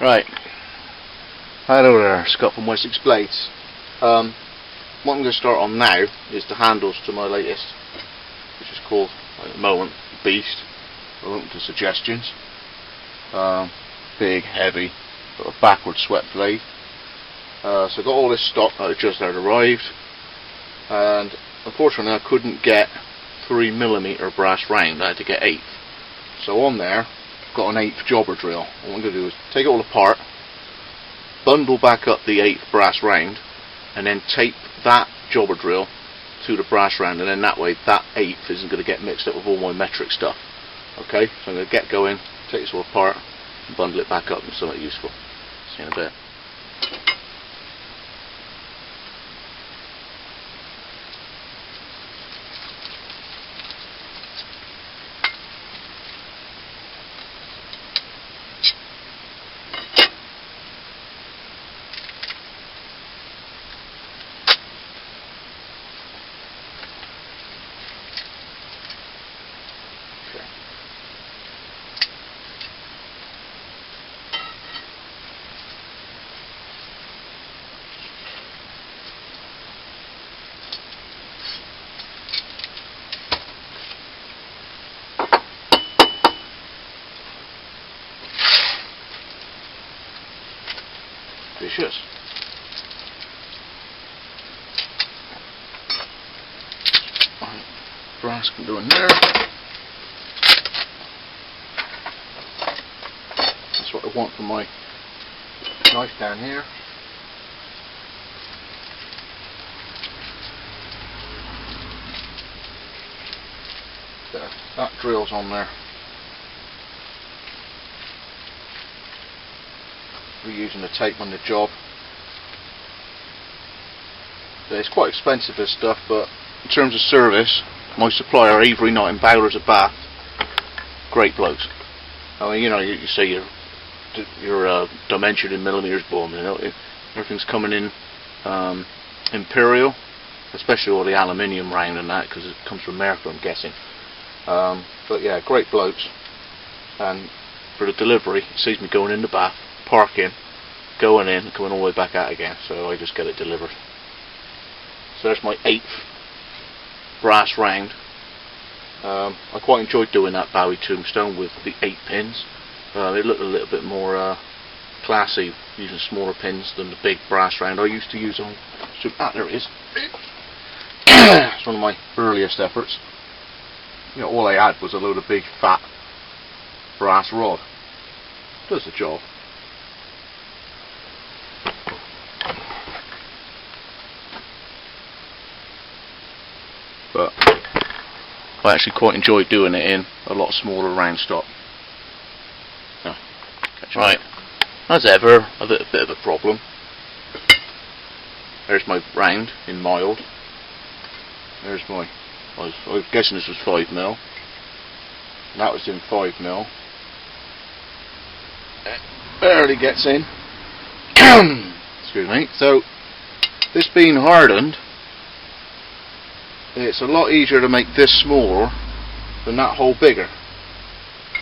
Right. Hello there, Scott from Wessex Blades. What I'm going to start on now is the handles to my latest, which is called, at the moment, Beast. I'm open to suggestions. Big, heavy, sort of backward swept blade. So I got all this stock that had just arrived, and unfortunately I couldn't get 3mm brass round. I had to get 1/8. So on there, I've got an 1/8 jobber drill. What I'm going to do is take it all apart, bundle back up the 1/8 brass round, and then tape that jobber drill to the brass round, and then that way that 1/8 isn't going to get mixed up with all my metric stuff. Okay, so I'm going to get going, take this all apart, and bundle it back up with something useful. See you in a bit. Vicious. Brass can go in there. That's what I want for my knife down here. There, that drill's on there. Using the tape on the job. It's quite expensive, this stuff, but in terms of service, my supplier Avery Knight and Bowlers of Bath, great blokes. I mean, you know, you say your dimension in millimeters, boom, you know, everything's coming in imperial, especially all the aluminium round and that, because it comes from America, I'm guessing. But yeah, great blokes. And for the delivery, it sees me going in the bath, parking, going in, coming all the way back out again, so I just get it delivered. So there's my 1/8 brass round. I quite enjoyed doing that Bowie tombstone with the 8 pins. It looked a little bit more classy using smaller pins than the big brass round I used to use on. So there it is. It's one of my earliest efforts. You know, all I had was a load of big fat brass rod. Does the job. But I actually quite enjoy doing it in a lot smaller round stock. Oh, right, as ever, a bit of a problem. There's my round in mild. There's my, I was guessing this was 5mm. And that was in 5mm. It barely gets in. Excuse me. So, this being hardened, it's a lot easier to make this smaller than that hole bigger.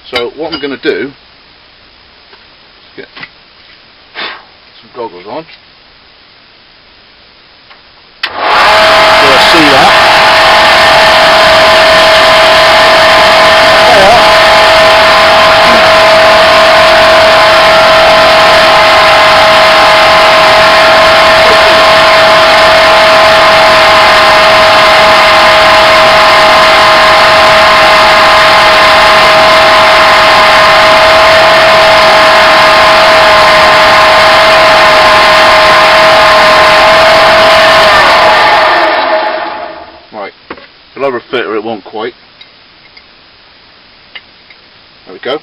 So what I'm going to do is get some goggles on. So I see that. I'll overfit or it won't quite. There we go.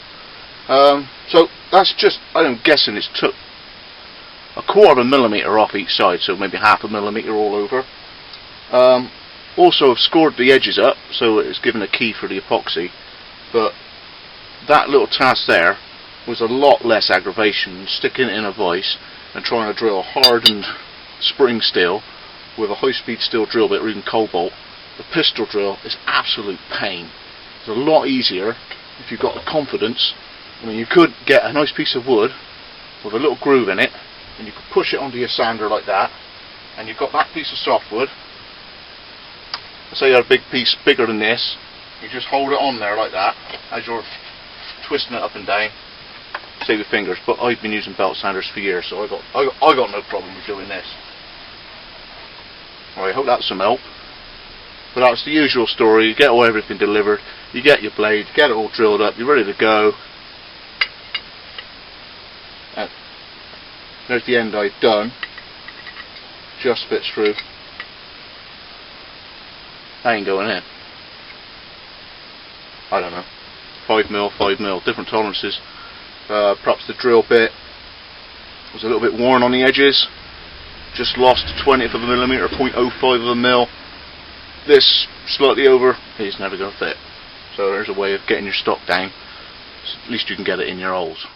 So that's just, I'm guessing it's took 1/4 mm off each side, so maybe 1/2 mm all over. Also I've scored the edges up, so it's given a key for the epoxy, but that little task there was a lot less aggravation than sticking it in a vise and trying to drill a hardened spring steel with a high-speed steel drill bit or even cobalt. The pistol drill is absolute pain. It's a lot easier if you've got the confidence. I mean, you could get a nice piece of wood, with a little groove in it, and you can push it onto your sander like that, and you've got that piece of softwood. Say you had a big piece bigger than this, you just hold it on there like that as you're twisting it up and down. Save your fingers, but I've been using belt sanders for years, so I got no problem with doing this. Alright, hope that's some help. But that's the usual story. You get all everything delivered, you get your blade, you get it all drilled up, you're ready to go. And there's the end eye done. Just fits through. That ain't going in. I don't know. 5mm, 5mm, different tolerances. Perhaps the drill bit was a little bit worn on the edges. Just lost a 20th of a millimetre, 0.05 of a mil. This slightly over is never going to fit. So there's a way of getting your stock down. At least you can get it in your holes.